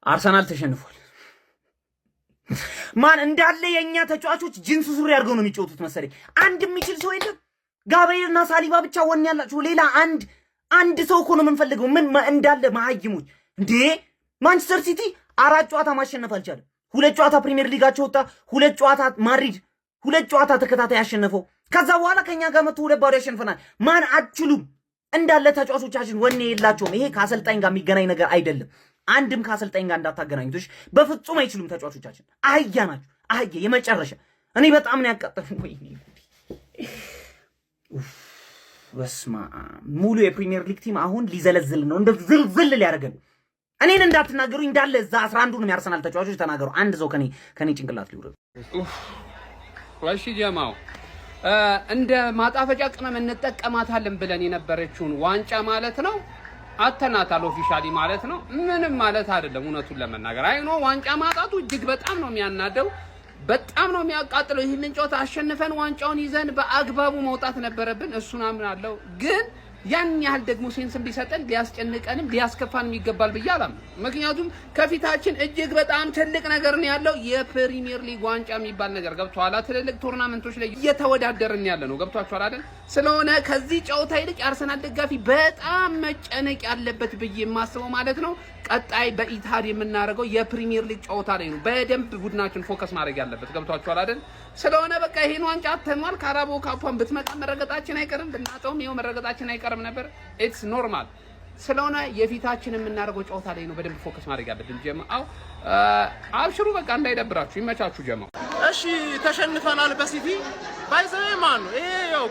አርሰናል ተሸንፏል። ማን እንዳለ የኛ ተጫዋቾች ጂንስ ሱሪ አድርገው ነው የሚጫወቱት መሰለኝ። አንድ የሚችል ሰው የለም። ጋብርኤልና ሳሊባ ብቻ ወኔ ያላችሁ። ሌላ አንድ ሰው እኮ ነው የምንፈልገው። ምን እንዳለ መሀይሞች እንዴ! ማንቸስተር ሲቲ 4 ጨዋታ ማሸነፍ አልቻለም። 2 ጨዋታ ፕሪሚየር ሊጋቸው ወጣ። 2 ጨዋታ ማድሪድ 2 ጨዋታ ተከታታይ ያሸነፈው። ከዛ በኋላ ከኛ ጋር መጥቶ 2 ባዶ ያሸንፈናል። ማን አትችሉም። እንዳለ ተጫዋቾቻችን ወኔ የላቸውም። ይሄ ከአሰልጣኝ ጋር የሚገናኝ ነገር አይደለም። አንድም ከአሰልጣኝ ጋር እንዳታገናኙት በፍጹም አይችሉም ተጫዋቾቻችን። አህያ ናቸው። አህያ የመጨረሻ እኔ በጣም ነው ያቃጠለው። ወይኔ በስማ ሙሉ የፕሪሚየር ሊግ ቲም አሁን ሊዘለዝል ነው። እንደ ዝልዝል ሊያደርገን። እኔን እንዳትናገሩ እንዳለ እዛ 11ዱንም ያርሰናል ተጫዋቾች ተናገሩ። አንድ ሰው ከኔ ጭንቅላት ሊውረድ። ወሺ ጀማው እንደ ማጣፈጫ ቅመም እንጠቀማታለን ብለን የነበረችውን ዋንጫ ማለት ነው አተናታል። ኦፊሻሊ ማለት ነው ምንም ማለት አይደለም። እውነቱን ለመናገር አይኖ ዋንጫ ማጣቱ እጅግ በጣም ነው የሚያናደው፣ በጣም ነው የሚያቃጥለው። ይሄንን ጨዋታ አሸንፈን ዋንጫውን ይዘን በአግባቡ መውጣት ነበረብን። እሱን አምናለሁ። ግን ያን ያህል ደግሞ ሴንስም ሊሰጠን ሊያስጨንቀንም ሊያስከፋንም ይገባል ብዬ አላምንም። ምክንያቱም ከፊታችን እጅግ በጣም ትልቅ ነገር ነው ያለው። የፕሪሚየር ሊግ ዋንጫ የሚባል ነገር ገብቷላ። ትልልቅ ቶርናመንቶች ላይ እየተወዳደርን ያለ ነው። ገብቷችኋል አይደል? ስለሆነ ከዚህ ጨዋታ ይልቅ የአርሰናል ደጋፊ በጣም መጨነቅ ያለበት ብዬ የማስበው ማለት ነው ቀጣይ በኢታድ የምናደርገው የፕሪሚየር ሊግ ጨዋታ ላይ ነው። በደንብ ቡድናችን ፎከስ ማድረግ ያለበት። ገብቷችኋል አይደል? ስለሆነ በቃ ይሄን ዋንጫ አተኗል። ካራቦ ካፓን ብትመጣ መረገጣችን አይቀርም፣ ብናጣውም ይሄው መረገጣችን አይቀርም ነበር። ኢትስ ኖርማል። ስለሆነ የፊታችን የምናደርገው ጨዋታ ላይ ነው በደንብ ፎከስ ማድረግ ያለብን። ጀማው አብሽሩ፣ በቃ እንዳይደብራችሁ፣ ይመቻችሁ ጀማው። እሺ ተሸንፈናል በሲቲ ባይዘይ ማን ነው ይሄ? ያው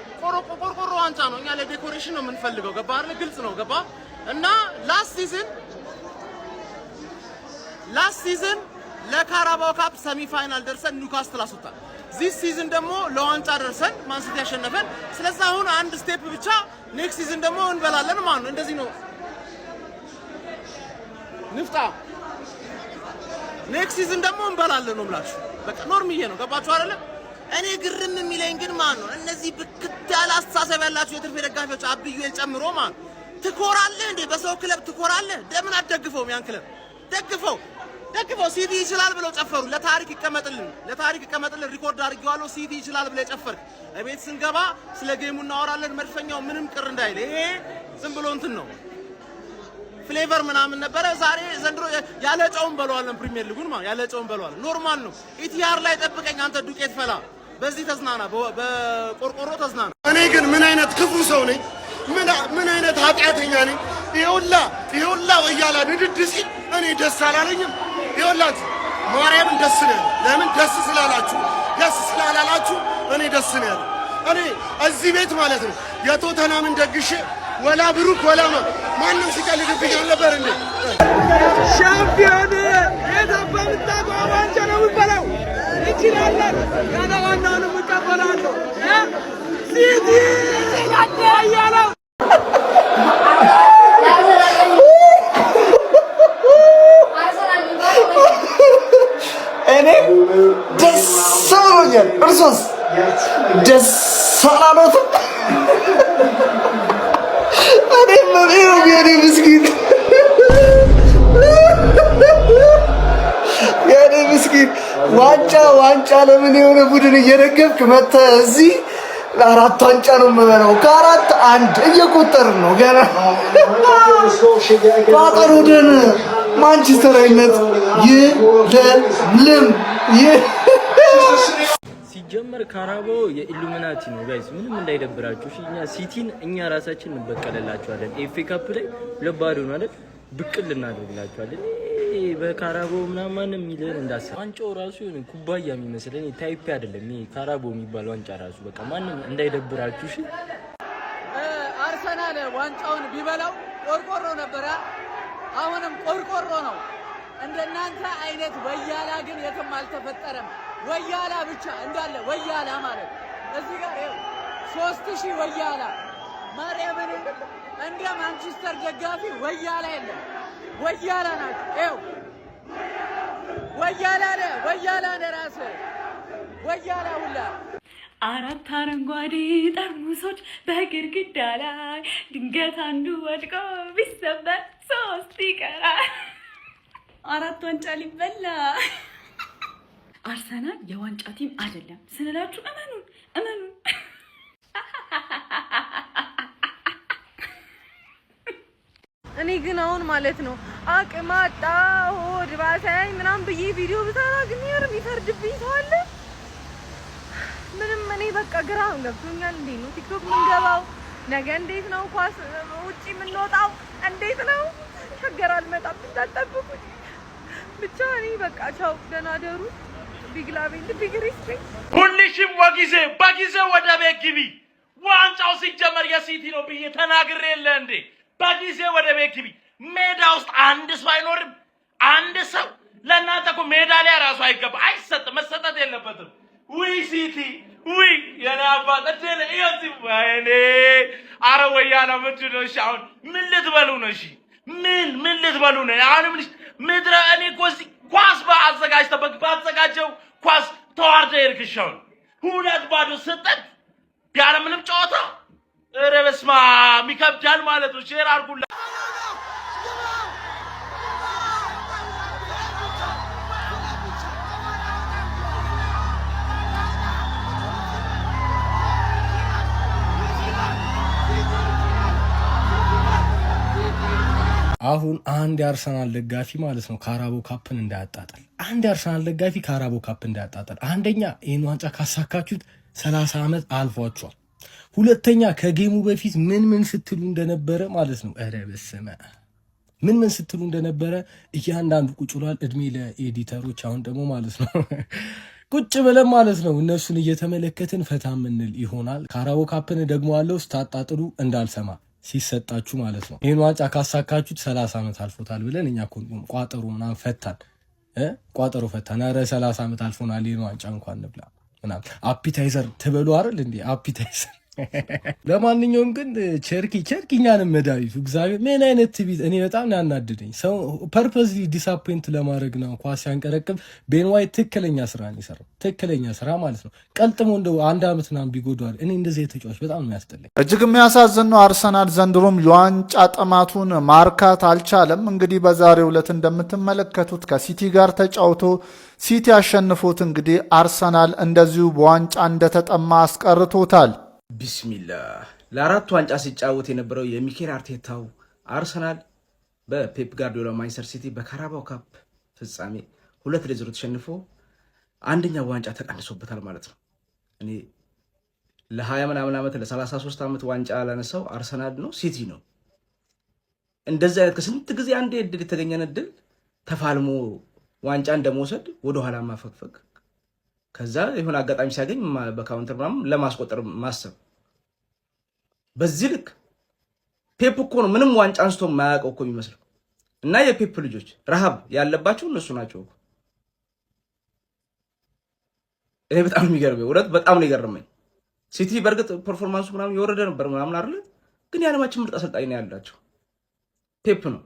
ቆርቆሮ ዋንጫ ነው። እኛ ለዴኮሬሽን ነው የምንፈልገው። ገባ አይደል? ግልጽ ነው። ገባ እና ላስት ሲዝን ለካራባው ካፕ ሰሚ ፋይናል ደርሰን ኒውካስትል አስወጣን። ዚስ ሲዝን ደግሞ ለዋንጫ ደርሰን ማንሲቲ ያሸነፈን። ስለዚህ አሁን አንድ ስቴፕ ብቻ ኔክስት ሲዝን ደግሞ እንበላለን ማለት ነው። እንደዚህ ነው ንፍጣ። ኔክስት ሲዝን ደግሞ እንበላለን ነው ብላችሁ በቃ ኖርምዬ ነው። ገባችሁ አይደለ? እኔ ግርም የሚለኝ ግን ማን ነው እነዚህ ብክት ያለ አስተሳሰብ ያላችሁ የትርፌ ደጋፊዎች አብዩኤል ጨምሮ ማን ትኮራለህ እንዴ? በሰው ክለብ ትኮራለህ? ለምን አትደግፈውም? ያን ክለብ ደግፈው ሲቲ ይችላል ብለው ጨፈሩ። ለታሪክ ይቀመጥልን ሪኮርድ አድርጌዋለሁ። ሲቲ ይችላል ብለው ጨፈርክ። እቤት ስንገባ ስለ ጌሙ እናወራለን። መድፈኛው ምንም ቅር እንዳይል። ይሄ ዝም ብሎ እንትን ነው ፍሌቨር ምናምን ነበረ። ዛሬ ዘንድሮ ያለ ጨውን በለዋለን። ፕሪሚየር ሊጉን ማለት ያለ ጨውን በለዋለን። ኖርማል ነው። ኢቲአር ላይ ጠብቀኝ አንተ ዱቄት ፈላ። በዚህ ተዝናና፣ በቆርቆሮ ተዝናና። እኔ ግን ምን አይነት ክፉ ሰው ነኝ? ምን አይነት ኃጢአተኛ ነኝ? ይኸውላ ወያላ ንድድ ሲል እኔ ደስ አላለኝም። ይኸውላት ማርያምን ደስ ነው። ለምን ደስ ስላላላችሁ እኔ ደስ ነው ያለው። እኔ እዚህ ቤት ማለት ነው የቶተናምን ደግሼ ወላ ብሩክ ወላ ማንም ሲቀልድብኝ አልነበር እንዴ? ሻምፒዮን የታባምታ ዋንጫ ነው የምንበላው። እንችላለን። ዋናውንም እቀበላለሁ። ሲቲ ያለው እኔ ደስ ብሎኛል። እርሶስ ደስ አላለዎትም? እኔ ምስኪን ዋንጫ ለምን የሆነ ቡድን እየደገፍክ መተህ እዚህ 4 ዋንጫ ነው የምበላው። ከ4 1 እየቆጠርን ነው ገና። ቋጠሮድን ማንቸስተራዊነት ይለምልም። ሲጀመር ካራባው የኢሉሚናቲ ነው ጋይስ፣ ምንም እንዳይደብራችሁ። እኛ ሲቲን እኛ ራሳችን እንበቀለላችኋለን። ኤፍ ኤ ካፕ ላይ 2 ባዶ ነው አይደል? ብቅል እናደርግላችኋለን። በካራባው ምናምን የሚልን እንዳሰብ ዋንጫው ራሱ የሆነ ኩባያ የሚመስለን ታይፕ አይደለም። ይሄ ካራባው የሚባል ዋንጫ ራሱ በቃ ማንም እንዳይደብራችሁ። እሺ አርሰናል ዋንጫውን ቢበላው ቆርቆሮ ነበር። አሁንም ቆርቆሮ ነው። እንደናንተ አይነት ወያላ ግን የትም አልተፈጠረም። ወያላ ብቻ እንዳለ ወያላ ማለት እዚህ ጋር ይኸው 3000 ወያላ ማርያምን እንደ ማንቸስተር ደጋፊ ወያላ የለም። ወያላ ናቸው። ይኸው ወያላ ራስ ወያላ ሁላ 4 አረንጓዴ ጠርሙሶች በግድግዳ ላይ ድንገት አንዱ ወድቆ ቢሰበር 3 ይቀራል። 4 ዋንጫ ሊበላ አርሰናል የዋንጫ ቲም አይደለም ስንላችሁ እመኑ። እኔ ግን አሁን ማለት ነው አቅም አጣሁ ሆድ ባሰኝ ምናምን ብዬ ቪዲዮ ብሰራ ግን የሚፈርድብኝ ሰው አለ። ምንም እኔ በቃ ግራ ገብቶኛል። እንዴት ነው ቲክቶክ የምንገባው? ነገ እንዴት ነው ኳስ ውጪ የምንወጣው? እንዴት ነው ሸገር አልመጣም እንዳትጠብቁኝ። ብቻ እኔ በቃ ቻው፣ ደህና ደሩ። ቢግ ላቭ ኤንድ ቢግ ሪስፔክት። ሁልሽም በጊዜ ወደ ቤት ግቢ። ዋንጫው ሲጀመር የሲቲ ነው ብዬ ተናግሬ የለ እንዴ? በጊዜ ወደ ቤት ግቢ። ሜዳ ውስጥ አንድ ሰው አይኖርም። አንድ ሰው ለእናንተ እኮ ሜዳሊያ ራሱ አይገባ አይሰጥም፣ መሰጠት የለበትም። ውይ ሲቲ ውይ የኔ አባት እደለ ይወጥ ወይኔ አረ ወያላ ምንድን ነው? እሺ አሁን ምን ልትበሉ ነው? እሺ ምን ልትበሉ ነው? አሁንም ምድረ እኔ እኮ ኳስ በአዘጋጅተህ ባዘጋጀው ኳስ ተዋርደ ይርክሻውን 2-2 ስጠት ያለ ምንም ጨዋታ። ኧረ በስመ አብ ይከብዳል ማለት ነው። ሼር አድርጉላ። አሁን አንድ የአርሰናል ደጋፊ ማለት ነው ካራቦ ካፕን እንዳያጣጣል። አንድ የአርሰናል ደጋፊ ካራቦ ካፕ እንዳያጣጣል። አንደኛ ይህን ዋንጫ ካሳካችሁት 30 ዓመት አልፏችኋል። ሁለተኛ ከጌሙ በፊት ምን ስትሉ እንደነበረ ማለት ነው። ኧረ በስመ ምን ስትሉ እንደነበረ እያንዳንዱ ቁጭ ብሏል። እድሜ ለኤዲተሮች። አሁን ደግሞ ማለት ነው ቁጭ ብለን ማለት ነው እነሱን እየተመለከትን ፈታ ምንል ይሆናል። ካራቦ ካፕን ደግሞ አለው ስታጣጥሉ እንዳልሰማ ሲሰጣችሁ ማለት ነው። ይህን ዋንጫ ካሳካችሁት 30 ዓመት አልፎታል ብለን እኛ ቋጠሮ ምናምን ፈታን። ኧረ 30 ዓመት አልፎናል ይህን ዋንጫ እንኳን እንብላ ምናምን። አፒታይዘር ትበሉ አይደል እንዴ? አፒታይዘር ለማንኛውም ግን ቸርኪ እኛንም መድኃኒቱ እግዚአብሔር ምን አይነት ትቢት። እኔ በጣም ያናድደኝ ሰው ፐርፐዝሊ ዲስአፖይንት ለማድረግ ነው ኳስ ያንቀረቅብ። ቤን ዋይት ትክክለኛ ስራ ነው የሰራው፣ ትክክለኛ ስራ ማለት ነው። ቀልጥሞ እንደው 1 ዓመት ምናምን ቢጎዳዋል። እኔ እንደዚህ የተጫዋች በጣም ነው ያስጠላኝ። እጅግ የሚያሳዝን ነው። አርሰናል ዘንድሮም የዋንጫ ጥማቱን ማርካት አልቻለም። እንግዲህ በዛሬው ዕለት እንደምትመለከቱት ከሲቲ ጋር ተጫውቶ ሲቲ አሸንፎት እንግዲህ አርሰናል እንደዚሁ በዋንጫ እንደተጠማ አስቀርቶታል። ቢስሚላህ ለ4 ዋንጫ ሲጫወት የነበረው የሚኬል አርቴታው አርሰናል በፔፕ ጋርዲዮላ ማንቸስተር ሲቲ በካራባው ካፕ ፍጻሜ 2-0 ተሸንፎ አንደኛው ዋንጫ ተቀንሶበታል ማለት ነው። እኔ ለ20 ምናምን ዓመት ለ33 ዓመት ዋንጫ ያላነሳው አርሰናል ነው ሲቲ ነው። እንደዚህ አይነት ከስንት ጊዜ አንዴ እድል የተገኘን እድል ተፋልሞ ዋንጫ እንደመውሰድ ወደኋላ ማፈግፈግ፣ ከዛ የሆነ አጋጣሚ ሲያገኝ በካውንተር ምናምን ለማስቆጠር ማሰብ። በዚህ ልክ ፔፕ እኮ ነው ምንም ዋንጫ አንስቶ የማያውቀው እኮ የሚመስለው። እና የፔፕ ልጆች ረሃብ ያለባቸው እነሱ ናቸው። እኔ በጣም የሚገርመኝ ወረት በጣም ነው የገረመኝ። ሲቲ በእርግጥ ፐርፎርማንሱ ምናምን የወረደ ነበር ምናምን አይደለ፣ ግን የዓለማችን ምርጥ አሰልጣኝ ነው ያላቸው። ፔፕ ነው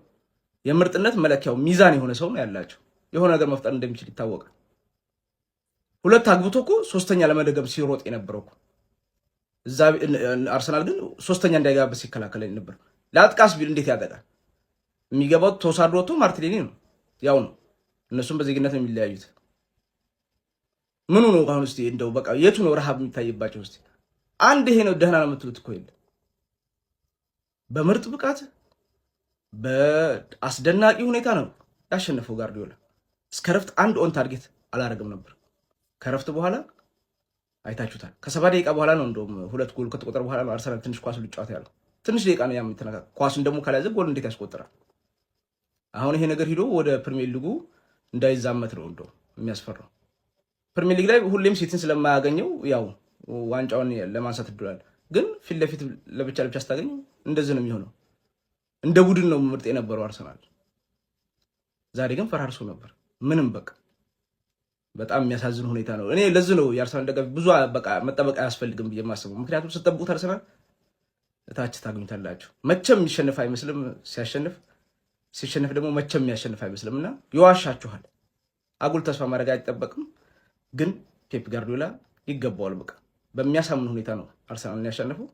የምርጥነት መለኪያው ሚዛን የሆነ ሰው ነው ያላቸው። የሆነ ነገር መፍጠር እንደሚችል ይታወቃል። 2 አግብቶ እኮ 3ኛ ለመደገብ ሲሮጥ የነበረው እኮ እዛ አርሰናል ግን 3ኛ እንዳይገባበት ሲከላከል ነበር። ለአጥቃስ ቢል እንዴት ያጠቃል? የሚገባው ቶሳርዶ ወጥቶ ማርቲኔሊ ነው። ያው ነው እነሱም በዜግነት ነው የሚለያዩት። ምኑ ነው አሁን እስቲ እንደው በቃ የቱ ነው ረሃብ የሚታይባቸው? እስቲ አንድ ይሄ ነው ደህና ነው የምትሉት እኮ የለ። በምርጥ ብቃት በአስደናቂ ሁኔታ ነው ያሸነፈው ጋርዲዮላ። እስከ ረፍት 1 ኦን ታርጌት አላረግም ነበር። ከረፍት በኋላ አይታችሁታል። ከ7 ደቂቃ በኋላ ነው እንደውም 2 ጎል ከተቆጠረ በኋላ ነው አርሰናል ትንሽ ኳስ ልጫወት ያለው። ትንሽ ደቂቃ ነው ያምተናካ። ኳሱን ደግሞ ካላዘ ጎል እንዴት ያስቆጥራል? አሁን ይሄ ነገር ሂዶ ወደ ፕሪሚየር ሊጉ እንዳይዛመት ነው እንደው የሚያስፈራው። ፕሪሚየር ሊግ ላይ ሁሌም ሲቲን ስለማያገኘው ያው ዋንጫውን ለማንሳት እድላል። ግን ፊት ለፊት ለብቻ ስታገኙ እንደዚህ ነው የሚሆነው። እንደ ቡድን ነው ምርጥ የነበረው አርሰናል። ዛሬ ግን ፈራርሶ ነበር ምንም በቃ በጣም የሚያሳዝን ሁኔታ ነው። እኔ ለዚህ ነው የአርሰናል ደጋፊ ብዙ በቃ መጠበቅ አያስፈልግም ብዬ የማስበው። ምክንያቱም ስትጠብቁት አርሰናል እታች ታገኙታላችሁ። መቼም የሚሸንፍ አይመስልም ሲሸንፍ ደግሞ መቼም የሚያሸንፍ አይመስልም እና ይዋሻችኋል። አጉል ተስፋ ማድረግ አይጠበቅም። ግን ፔፕ ጋርዲዮላ ይገባዋል። በቃ በሚያሳምን ሁኔታ ነው አርሰናልን ያሸነፈው።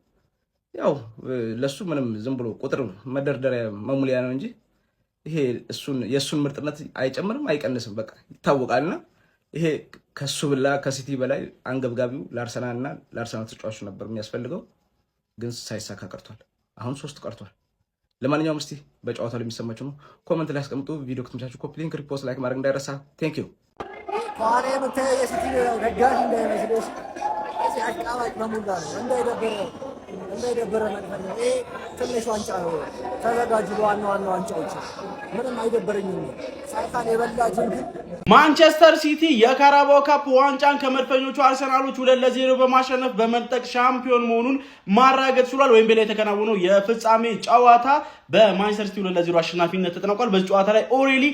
ያው ለሱ ምንም ዝም ብሎ ቁጥር መደርደሪያ መሙሊያ ነው እንጂ ይሄ የሱን ምርጥነት አይጨምርም አይቀንስም፣ በቃ ይታወቃልና ይሄ ከሱ ብላ ከሲቲ በላይ አንገብጋቢው ለአርሰናልና ለአርሰናል ተጫዋቹ ነበር የሚያስፈልገው፣ ግን ሳይሳካ ቀርቷል። አሁን 3 ቀርቷል። ለማንኛውም እስቲ በጨዋታው ላይ የሚሰማችሁ ነው ኮሜንት ላይ አስቀምጡ። ቪዲዮ ከተመቻችሁ ኮፒ ሊንክ፣ ሪፖስት፣ ላይክ ማድረግ እንዳይረሳ። ቴንክ ዩ። ፋኔ መተህ የሲቲ ደጋፊ እንዳይመስልሽ ሲያቃባጭ በሙላ ነው እንዳይደበረ መጥፈል ነው። ይሄ ትንሽ ዋንጫ ነው። ተዘጋጁ ለዋና ዋንጫዎች። ምንም አይደበረኝም። ሳይካን የበላችን ግን ማንቸስተር ሲቲ የካራባኦ ካፕ ዋንጫን ከመድፈኞቹ አርሰናሎች 2-0 በማሸነፍ በመንጠቅ ሻምፒዮን መሆኑን ማረጋገጥ ችሏል። ወይም በላይ የተከናወነው የፍጻሜ ጨዋታ በማንቸስተር ሲቲ 2-0 አሸናፊነት ተጠናቋል። በዚህ ጨዋታ ላይ ኦሬሊ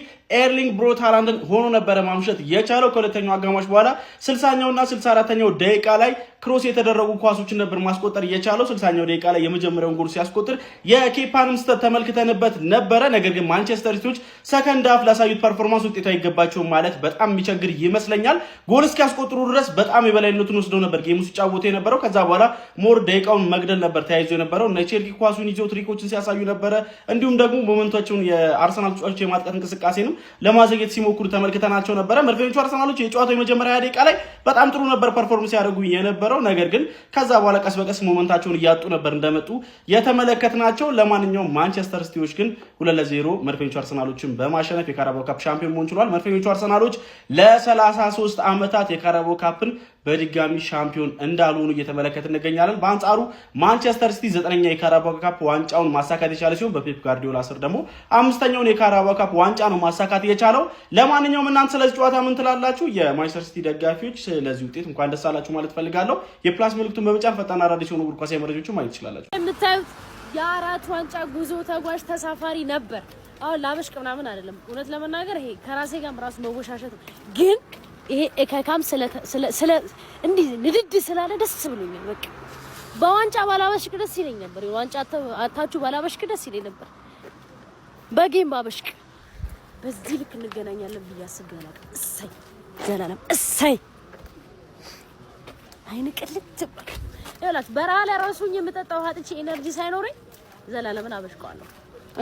ኤርሊንግ ብሮት ሃላንድን ሆኖ ነበረ ማምሸት የቻለው። ከሁለተኛው አጋማሽ በኋላ 60ኛውና 64ኛው ደቂቃ ላይ ክሮስ የተደረጉ ኳሶችን ነበር ማስቆጠር የቻለው። 60ኛው ደቂቃ ላይ የመጀመሪያውን ጎል ሲያስቆጥር የኬፓንም ስህተት ተመልክተንበት ነበረ። ነገር ግን ማንቸስተር ሲቲዎች ሰከንድ ሃፍ ላሳዩት ፐርፎርማንስ ውጤት አይገባቸውም ማለት በጣም የሚቸግር ይመስለኛል። ጎል እስኪያስቆጥሩ ድረስ በጣም የበላይነቱን ወስደው ነበር ጌሙ ሲጫወቱ የነበረው። ከዛ በኋላ ሞር ደቂቃውን መግደል ነበር ተያይዞ የነበረው። እነ ቼልሲ ኳሱን ይዘው ትሪኮችን ሲያሳዩ ነበረ። እንዲሁም ደግሞ ሞመንቶቹን የአርሰናል ተጫዋቾች የማጥቃት እንቅስቃሴንም ለማዘግየት ሲሞክሩ ተመልክተናቸው ነበረ። መድፈኞቹ አርሰናሎች የጨዋታው የመጀመሪያ ደቂቃ ላይ በጣም ጥሩ ነበር ፐርፎርማንስ ያደርጉ የነበረው። ነገር ግን ከዛ በኋላ ቀስ በቀስ ሞመንታቸውን እያጡ ነበር እንደመጡ የተመለከትናቸው። ለማንኛውም ማንቸስተር ሲቲዎች ግን 2-0 መድፈኞቹ አርሰናሎችን በማሸነፍ የካራባኦ ካፕ ሻምፒዮን መሆን ችሏል። መድፈኞቹ አርሰናሎች ለ33 ዓመታት የካራባኦ ካፕን በድጋሚ ሻምፒዮን እንዳልሆኑ እየተመለከትን እንገኛለን። በአንጻሩ ማንቸስተር ሲቲ 9ኛ የካራባኦ ካፕ ዋንጫውን ማሳካት የቻለ ሲሆን በፔፕ ጋርዲዮላ ስር ደግሞ 5ኛውን የካራባኦ ካፕ ዋንጫ ነው ማሳካት የቻለው። ለማንኛውም እናንተ ስለዚህ ጨዋታ ምን ትላላችሁ? የማንቸስተር ሲቲ ደጋፊዎች ስለዚህ ውጤት እንኳን ደስ አላችሁ ማለት ፈልጋለሁ። የፕላስ ምልክቱን በመጫን ፈጣን አዳዲስ የሆኑ እግር ኳስ መረጃዎችን ማየት ትችላላችሁ። የምታዩት የ4 ዋንጫ ጉዞ ተጓዥ ተሳፋሪ ነበር። አሁን ላበሽቅ ምናምን አይደለም። እውነት ለመናገር ይሄ ከራሴ ጋር ራስ መወሻሸት ግን ይሄ ከካም ስለ እንዲህ ንድድ ስላለ ደስ ብሎኛል። በቃ በዋንጫ ባላበሽቅ ደስ ይለኝ ነበር። ዋንጫ አታችሁ ባላበሽቅ ደስ ይለኝ ነበር። በጌም ባበሽቅ በዚህ ልክ እንገናኛለን ብዬ አስቤ አላውቅም። እሰይ ዘላለም እሰይ አይነ ቅልት ያላት በራላ ራሱኝ የምጠጣው ሀጥቼ ኤነርጂ ሳይኖረኝ ዘላለምን አበሽቀዋለሁ።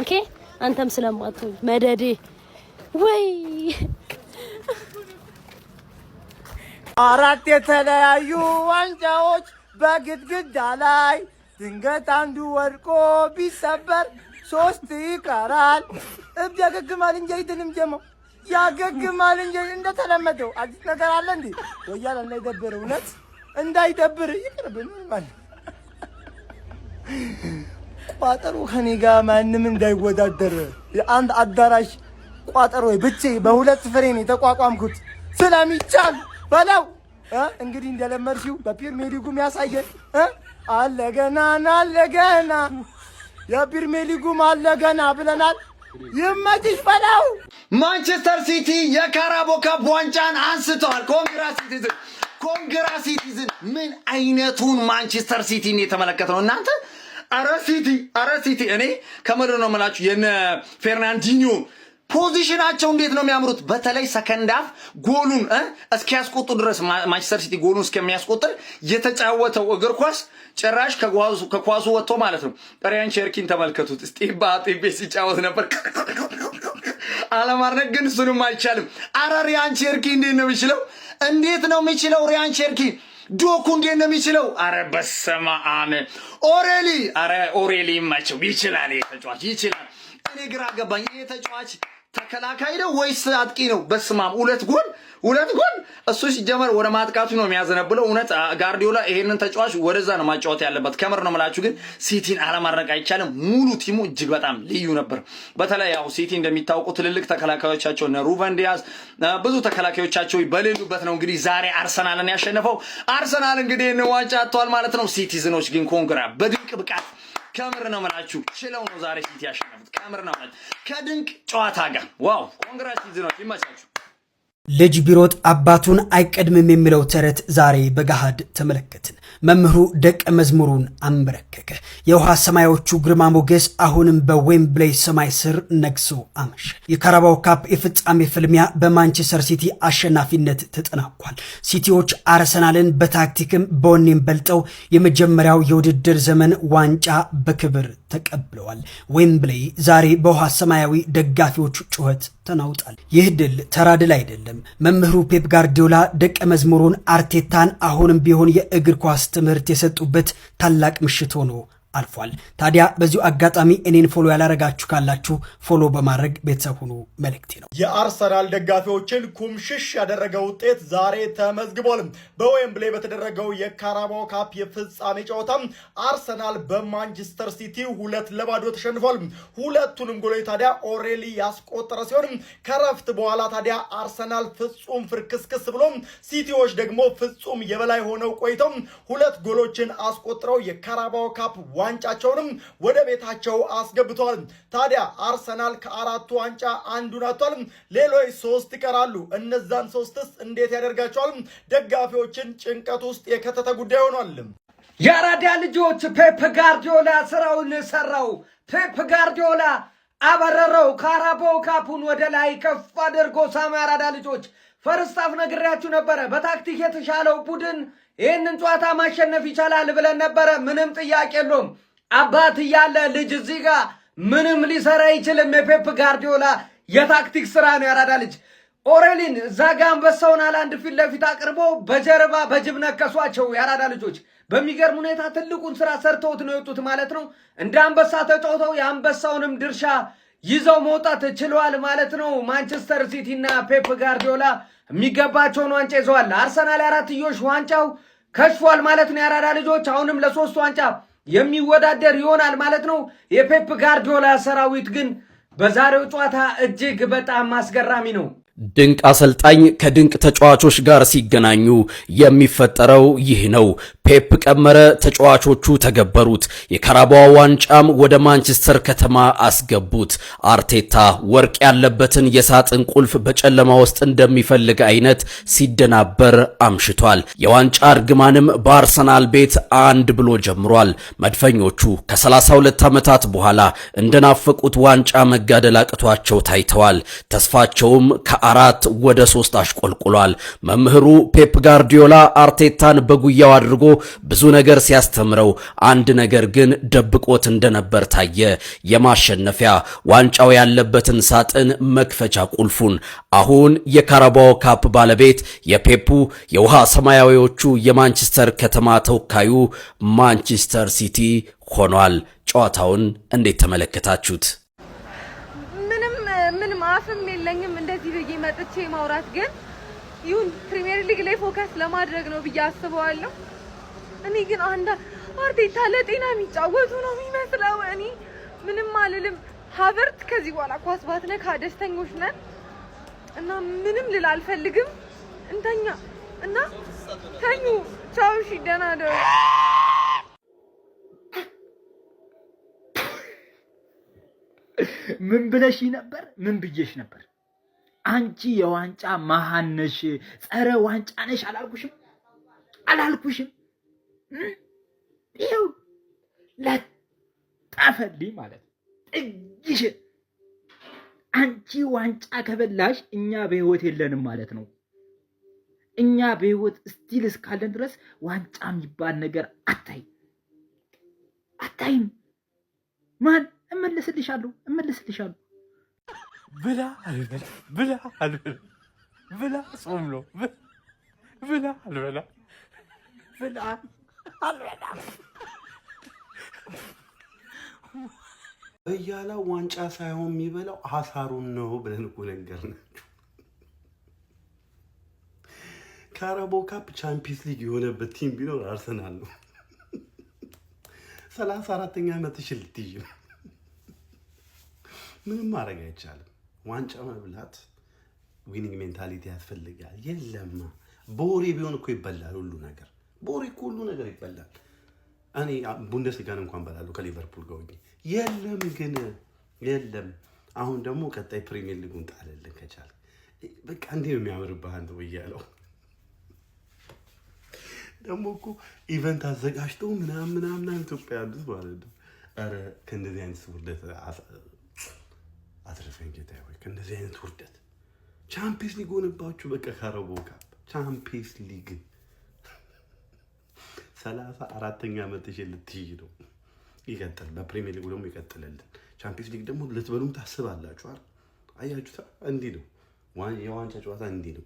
ኦኬ አንተም ስለማትሆን መደዴ ወይ 4 የተለያዩ ዋንጫዎች በግድግዳ ላይ ድንገት አንዱ ወድቆ ቢሰበር 3 ይቀራል። እብድ ያገግማል እንጂ አይድንም። ጀመው ያገግማል እንጂ እንደተለመደው አዲስ ነገር አለ እንዴ? ወያላ እንዳይደብር እውነት እንዳይደብር ይቅርብን ማለት ቋጠሮ ከኔ ጋር ማንም እንዳይወዳደር አንድ አዳራሽ ቋጠሮ ብቻ በሁለት ፍሬን የተቋቋምኩት ስለሚቻል በለው እንግዲህ እንደለመድሽው በፕሪሚየር ሊጉ የሚያሳየን አለገና የፕሪሚየር ሊጉም አለገና ብለናል። ይመችሽ በለው። ማንቸስተር ሲቲ የካራባኦ ካፕ ዋንጫን አንስተዋል። ኮንግራ ሲቲዝን ምን አይነቱን ማንቸስተር ሲቲን የተመለከተው እናንተ? አረ ሲቲ እኔ ከምር ነው የምላችሁ የነ ፌርናንዲኒዮ ፖዚሽናቸው እንዴት ነው የሚያምሩት። በተለይ ሰከንድ ሃፍ ጎሉን እስኪያስቆጥሩ ድረስ ማንቸስተር ሲቲ ጎሉን እስከሚያስቆጥር የተጫወተው እግር ኳስ ጭራሽ ከኳሱ ወጥቶ ማለት ነው። ሪያን ቸርኪን ተመልከቱት። ስቲባ ሲጫወት ነበር። አለማድነቅ ግን እሱንም አይቻልም። አረ ሪያን ቸርኪ እንዴት ነው የሚችለው? ሪያን ቸርኪ ዶኩ እንዴት ነው የሚችለው? አረ በስመ አብ ኦሬሊ ይመቸው። ይችላል ተጫዋች ይችላል። እኔ ግራ ገባኝ። ይሄ ተጫዋች ተከላካይ ነው ወይስ አጥቂ ነው? በስመ አብ ሁለት ጎል እሱ ሲጀመር ወደ ማጥቃቱ ነው የሚያዘነብለው። እውነት ጋርዲዮላ ይሄንን ተጫዋች ወደዛ ነው ማጫወት ያለበት። ከምር ነው የምላችሁ። ግን ሲቲን አለማድነቅ አይቻልም። ሙሉ ቲሙ እጅግ በጣም ልዩ ነበር። በተለይ ያው ሲቲ እንደሚታወቁ ትልልቅ ተከላካዮቻቸው እነ ሩቨን ዲያዝ ብዙ ተከላካዮቻቸው በሌሉበት ነው እንግዲህ ዛሬ አርሰናልን ያሸነፈው። አርሰናል እንግዲህ ዋንጫ አጥቷል ማለት ነው። ሲቲዝኖች ግን ኮንግራ በድንቅ ብቃት ከምር ነው የምላችሁ ችለው ነው ዛሬ ሲቲ ያሸነፉት። ከምር ነው ማለት ከድንቅ ጨዋታ ጋር ዋው ኮንግራ ሲቲዝኖች ይመቻችሁ። ልጅ ቢሮጥ አባቱን አይቀድምም የሚለው ተረት ዛሬ በገሃድ ተመለከትን። መምህሩ ደቀ መዝሙሩን አንበረከከ። የውሃ ሰማዮቹ ግርማ ሞገስ አሁንም በዌምብሌይ ሰማይ ስር ነግሶ አመሸ። የካራባኦ ካፕ የፍጻሜ ፍልሚያ በማንቸስተር ሲቲ አሸናፊነት ተጠናቋል። ሲቲዎች አርሰናልን በታክቲክም በወኔም በልጠው የመጀመሪያው የውድድር ዘመን ዋንጫ በክብር ተቀብለዋል። ዌምብሌይ ዛሬ በውሃ ሰማያዊ ደጋፊዎቹ ጩኸት ተናውጣል። ይህ ድል ተራ ድል አይደለም። መምህሩ ፔፕ ጋርዲዮላ ደቀ መዝሙሩን አርቴታን አሁንም ቢሆን የእግር ኳስ ትምህርት የሰጡበት ታላቅ ምሽት ሆኖ አልፏል። ታዲያ በዚሁ አጋጣሚ እኔን ፎሎ ያላረጋችሁ ካላችሁ ፎሎ በማድረግ ቤተሰብ ሁኑ መልእክቴ ነው። የአርሰናል ደጋፊዎችን ኩምሽሽ ያደረገ ውጤት ዛሬ ተመዝግቧል። በዌምብሌይ በተደረገው የካራባኦ ካፕ የፍጻሜ ጨዋታ አርሰናል በማንቸስተር ሲቲ 2-0 ተሸንፏል። ሁለቱንም ጎሎች ታዲያ ኦሬሊ ያስቆጠረ ሲሆን ከረፍት በኋላ ታዲያ አርሰናል ፍጹም ፍርክስክስ ብሎ ሲቲዎች ደግሞ ፍጹም የበላይ ሆነው ቆይተው 2 ጎሎችን አስቆጥረው የካራባኦ ካፕ ዋንጫቸውንም ወደ ቤታቸው አስገብቷል። ታዲያ አርሰናል ከ4 ዋንጫ አንዱን አጥቷል። ሌሎች 3 ይቀራሉ። እነዛን 3ስ እንዴት ያደርጋቸዋል? ደጋፊዎችን ጭንቀት ውስጥ የከተተ ጉዳይ ሆኗል። የአራዳ ልጆች ፔፕ ጋርዲዮላ ስራውን ሰራው። ፔፕ ጋርዲዮላ አበረረው። ካራባኦ ካፑን ወደ ላይ ከፍ አድርጎ ሳማ። የአራዳ ልጆች ፈርስታፍ ነግሬያችሁ ነበረ። በታክቲክ የተሻለው ቡድን ይህንን ጨዋታ ማሸነፍ ይቻላል ብለን ነበረ። ምንም ጥያቄ የለውም። አባት እያለ ልጅ እዚህ ጋር ምንም ሊሰራ አይችልም። የፔፕ ጋርዲዮላ የታክቲክ ስራ ነው። ያራዳ ልጅ ኦሬሊን እዛ ጋ አንበሳውን ሃላንድ ፊት ለፊት አቅርቦ በጀርባ በጅብ ነከሷቸው። ያራዳ ልጆች በሚገርም ሁኔታ ትልቁን ስራ ሰርተውት ነው የወጡት ማለት ነው። እንደ አንበሳ ተጫውተው የአንበሳውንም ድርሻ ይዘው መውጣት ችለዋል ማለት ነው። ማንቸስተር ሲቲ እና ፔፕ ጋርዲዮላ የሚገባቸውን ዋንጫ ይዘዋል። አርሰናል የአራትዮሽ ዋንጫው ከሽፏል ማለት ነው። የአራዳ ልጆች አሁንም ለ3 ዋንጫ የሚወዳደር ይሆናል ማለት ነው። የፔፕ ጋርዲዮላ ሰራዊት ግን በዛሬው ጨዋታ እጅግ በጣም አስገራሚ ነው። ድንቅ አሰልጣኝ ከድንቅ ተጫዋቾች ጋር ሲገናኙ የሚፈጠረው ይህ ነው። ፔፕ ቀመረ፣ ተጫዋቾቹ ተገበሩት። የካራባኦ ዋንጫም ወደ ማንቸስተር ከተማ አስገቡት። አርቴታ ወርቅ ያለበትን የሳጥን ቁልፍ በጨለማ ውስጥ እንደሚፈልግ አይነት ሲደናበር አምሽቷል። የዋንጫ እርግማንም በአርሰናል ቤት አንድ ብሎ ጀምሯል። መድፈኞቹ ከ32 ዓመታት በኋላ እንደናፈቁት ዋንጫ መጋደል አቅቷቸው ታይተዋል። ተስፋቸውም ከ4 ወደ 3 አሽቆልቁሏል። መምህሩ ፔፕ ጋርዲዮላ አርቴታን በጉያው አድርጎ ብዙ ነገር ሲያስተምረው አንድ ነገር ግን ደብቆት እንደነበር ታየ። የማሸነፊያ ዋንጫው ያለበትን ሳጥን መክፈቻ ቁልፉን። አሁን የካራባኦ ካፕ ባለቤት የፔፑ የውሃ ሰማያዊዎቹ የማንቸስተር ከተማ ተወካዩ ማንቸስተር ሲቲ ሆኗል። ጨዋታውን እንዴት ተመለከታችሁት? ምንም አፍም የለኝም እንደዚህ ብዬ መጥቼ ማውራት፣ ግን ይሁን ፕሪሚየር ሊግ ላይ ፎከስ ለማድረግ ነው ብዬ አስበዋለሁ። እኔ ግን አርቴታ ለጤና የሚጫወቱ ነው የሚመስለው። እኔ ምንም አልልም። ሀቨርት ከዚህ በኋላ ኳስ ባትነካ ደስተኞች ነን እና ምንም ልል አልፈልግም። እንተኛ እና ተኙ። ቻው። እሺ፣ ደህና ደሩ። ምን ብለሽ ነበር? ምን ብዬሽ ነበር? አንቺ የዋንጫ መሃን ነሽ፣ ጸረ ዋንጫ ነሽ አላልኩሽም? ይኸው ለጠፈልኝ ማለት ጥጅሽ። አንቺ ዋንጫ ከበላሽ እኛ በህይወት የለንም ማለት ነው። እኛ በህይወት ስቲል እስካለን ድረስ ዋንጫ የሚባል ነገር አታይም። ማን እመልስልሻለሁ። ብላ አልበላ ጾም ነው። ብላ አልበላ እያለው ዋንጫ ሳይሆን የሚበላው አሳሩን ነው ብለን እኮ ነገርናችሁ። ካራባኦ ካፕ ቻምፒየንስ ሊግ የሆነበት ቲም ቢኖር አርሰናል ነው። 34ኛ ዓመትሽን ልትይዥ ነው። ምንም ማድረግ አይቻልም። ዋንጫ መብላት ዊኒንግ ሜንታሊቲ ያስፈልጋል። የለም ቦሪ ቢሆን እኮ ይበላል ሁሉ ነገር። ቦሪ እኮ ሁሉ ነገር ይበላል። እኔ ቡንደስሊጋን እንኳን በላለሁ ከሊቨርፑል ጋር ሆኜ። የለም ግን የለም። አሁን ደግሞ ቀጣይ ፕሪሚየር ሊጉን ጣልልን ከቻለ በቃ እንዴ ነው የሚያምርብህ አንተ ወያለው። ደግሞ እኮ ኢቨንት አዘጋጅተው ምናምን ኢትዮጵያ ያሉት ማለት ነው። ኧረ ከእንደዚህ አይነት ውርደት አትርፈን ጌታ ሆይ፣ ከእንደዚህ አይነት ውርደት። ቻምፒየንስ ሊግ ሆነባችሁ በቃ። ካራባኦ ካፕ ቻምፒየንስ ሊግ 34ኛ ዓመትሽ ልትይዥ ነው። ይቀጥል፣ በፕሪሚየር ሊግ ደግሞ ይቀጥልልን። ቻምፒየንስ ሊግ ደግሞ ልትበሉም ታስባላችሁ አይደል? አያችሁታ? እንዲህ ነው የዋንጫ ጨዋታ እንዲህ ነው።